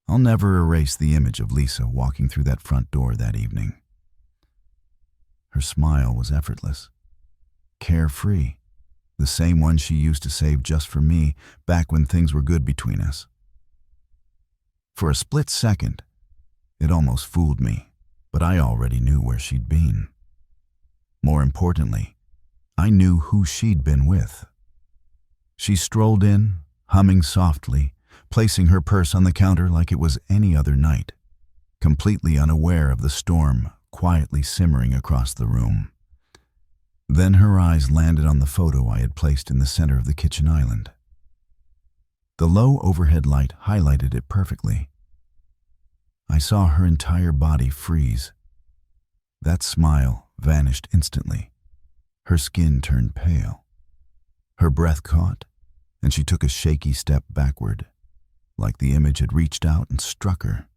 I'll never erase the image of Lisa walking through that front door that evening. Her smile was effortless, carefree, the same one she used to save just for me back when things were good between us. For a split second, it almost fooled me, but I already knew where she'd been. More importantly, I knew who she'd been with. She strolled in, humming softly, placing her purse on the counter like it was any other night, completely unaware of the storm quietly simmering across the room. Then her eyes landed on the photo I had placed in the center of the kitchen island. The low overhead light highlighted it perfectly. I saw her entire body freeze. That smile vanished instantly. Her skin turned pale. Her breath caught, and she took a shaky step backward, like the image had reached out and struck her.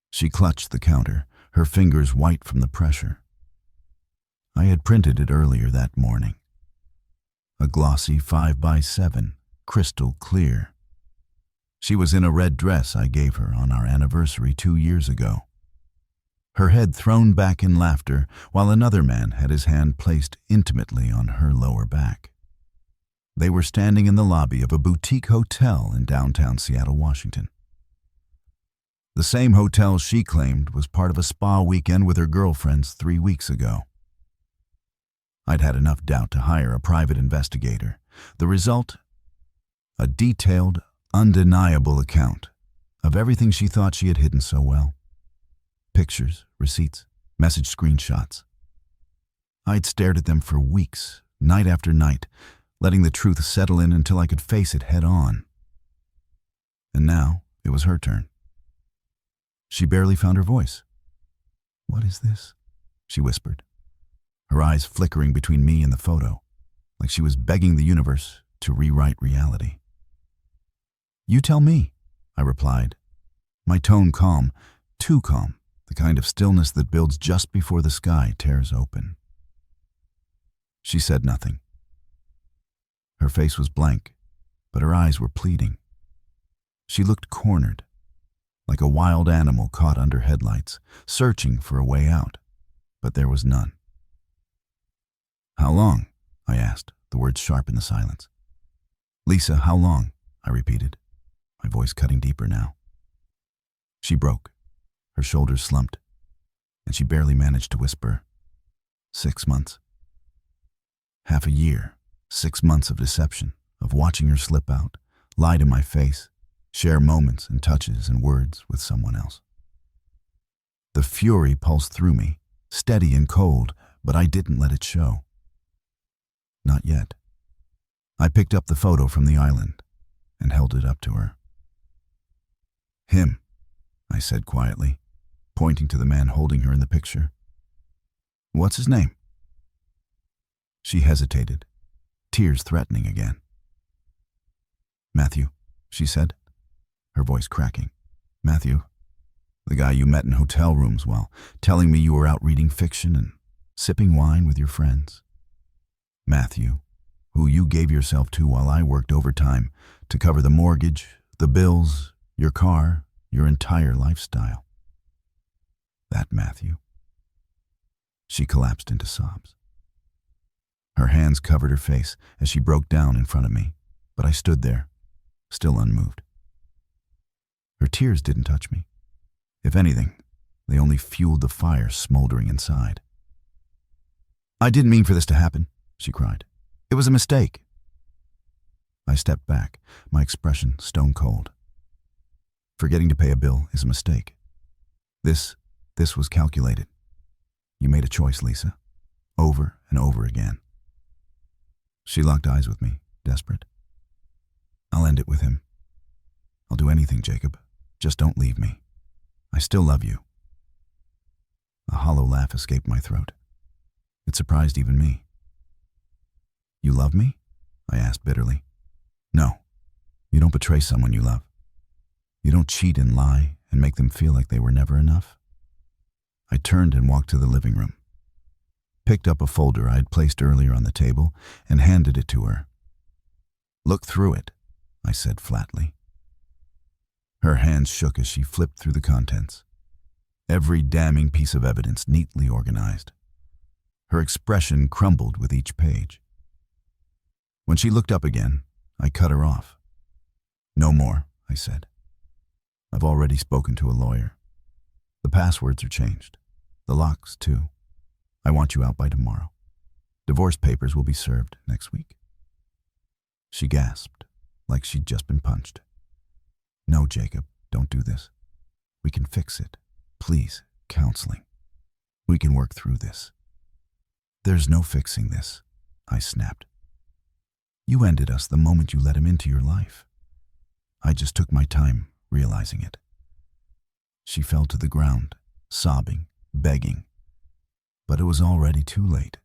She clutched the counter, her fingers white from the pressure. I had printed it earlier that morning. A glossy 5x7, crystal clear. She was in a red dress I gave her on our anniversary 2 years ago. Her head thrown back in laughter, while another man had his hand placed intimately on her lower back. They were standing in the lobby of a boutique hotel in downtown Seattle, Washington. The same hotel she claimed was part of a spa weekend with her girlfriends 3 weeks ago. I'd had enough doubt to hire a private investigator. The result? A detailed, undeniable account of everything she thought she had hidden so well. Pictures, receipts, message screenshots. I'd stared at them for weeks, night after night, letting the truth settle in until I could face it head on. And now it was her turn. She barely found her voice. "What is this?" she whispered, her eyes flickering between me and the photo, like she was begging the universe to rewrite reality. "You tell me," I replied, my tone calm, too calm, the kind of stillness that builds just before the sky tears open. She said nothing. Her face was blank, but her eyes were pleading. She looked cornered, like a wild animal caught under headlights, searching for a way out, but there was none. "How long?" I asked, the words sharp in the silence. "Lisa, how long?" I repeated, my voice cutting deeper now. She broke. Her shoulders slumped, and she barely managed to whisper, 6 months. Half a year, 6 months of deception, of watching her slip out, lie to my face, share moments and touches and words with someone else. The fury pulsed through me, steady and cold, but I didn't let it show. Not yet. I picked up the photo from the island and held it up to her. "Him," I said quietly, pointing to the man holding her in the picture. "What's his name?" She hesitated, tears threatening again. "Matthew," she said, her voice cracking. "Matthew, the guy you met in hotel rooms while telling me you were out reading fiction and sipping wine with your friends. Matthew, who you gave yourself to while I worked overtime to cover the mortgage, the bills, your car, your entire lifestyle. That Matthew." She collapsed into sobs. Her hands covered her face as she broke down in front of me, but I stood there, still unmoved. Her tears didn't touch me. If anything, they only fueled the fire smoldering inside. "I didn't mean for this to happen," she cried. "It was a mistake." I stepped back, my expression stone cold. Forgetting to pay a bill is a mistake. This was calculated. You made a choice, Lisa, over and over again. She locked eyes with me, desperate. "I'll end it with him. I'll do anything, Jacob. Just don't leave me. I still love you." A hollow laugh escaped my throat. It surprised even me. "You love me?" I asked bitterly. "No. You don't betray someone you love. You don't cheat and lie and make them feel like they were never enough." I turned and walked to the living room, picked up a folder I had placed earlier on the table, and handed it to her. "Look through it," I said flatly. Her hands shook as she flipped through the contents. Every damning piece of evidence neatly organized. Her expression crumbled with each page. When she looked up again, I cut her off. "No more," I said. "I've already spoken to a lawyer. The passwords are changed. The locks, too. I want you out by tomorrow. Divorce papers will be served next week." She gasped, like she'd just been punched. "No, Jacob, don't do this. We can fix it. Please, counseling. We can work through this." "There's no fixing this," I snapped. "You ended us the moment you let him into your life." I just took my time realizing it. She fell to the ground, sobbing, begging. But it was already too late.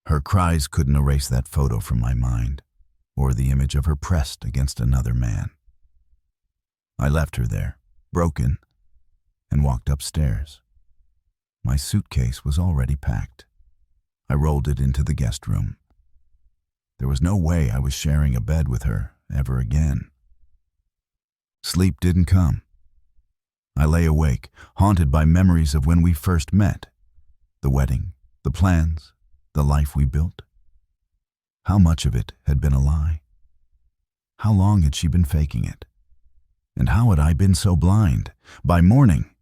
Her cries couldn't erase that photo from my mind, or the image of her pressed against another man. I left her there, broken, and walked upstairs. My suitcase was already packed. I rolled it into the guest room. There was no way I was sharing a bed with her ever again. Sleep didn't come. I lay awake, haunted by memories of when we first met. The wedding, the plans, the life we built. How much of it had been a lie? How long had she been faking it? And how had I been so blind? By morning,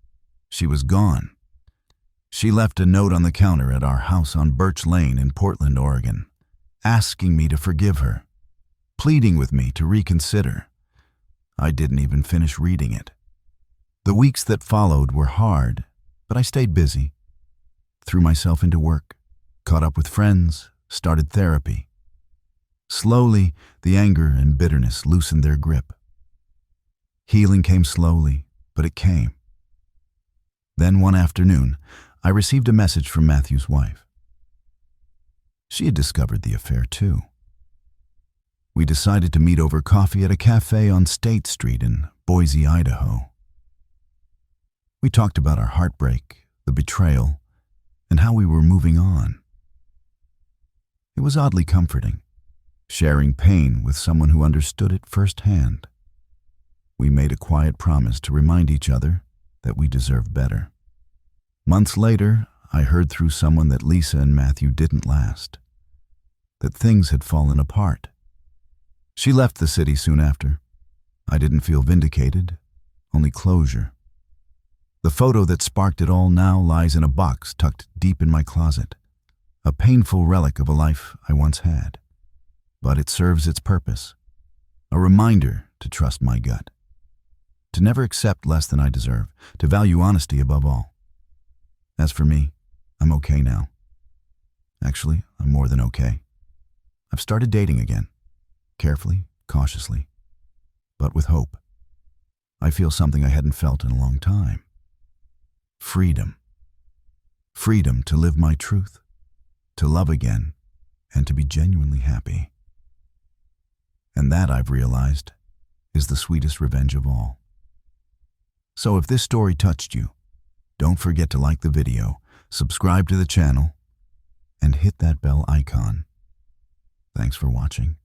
she was gone. She left a note on the counter at our house on Birch Lane in Portland, Oregon, asking me to forgive her, pleading with me to reconsider. I didn't even finish reading it. The weeks that followed were hard, but I stayed busy. Threw myself into work, caught up with friends, started therapy. Slowly, the anger and bitterness loosened their grip. Healing came slowly, but it came. Then one afternoon, I received a message from Matthew's wife. She had discovered the affair too. We decided to meet over coffee at a cafe on State Street in Boise, Idaho. We talked about our heartbreak, the betrayal, and how we were moving on. It was oddly comforting, sharing pain with someone who understood it firsthand. We made a quiet promise to remind each other that we deserved better. Months later, I heard through someone that Lisa and Matthew didn't last, that things had fallen apart. She left the city soon after. I didn't feel vindicated, only closure. The photo that sparked it all now lies in a box tucked deep in my closet, a painful relic of a life I once had. But it serves its purpose, a reminder to trust my gut, to never accept less than I deserve, to value honesty above all. As for me, I'm okay now. Actually, I'm more than okay. I've started dating again, carefully, cautiously, but with hope. I feel something I hadn't felt in a long time. Freedom. Freedom to live my truth, to love again, and to be genuinely happy. And that, I've realized, is the sweetest revenge of all. So if this story touched you, don't forget to like the video, subscribe to the channel, and hit that bell icon. Thanks for watching.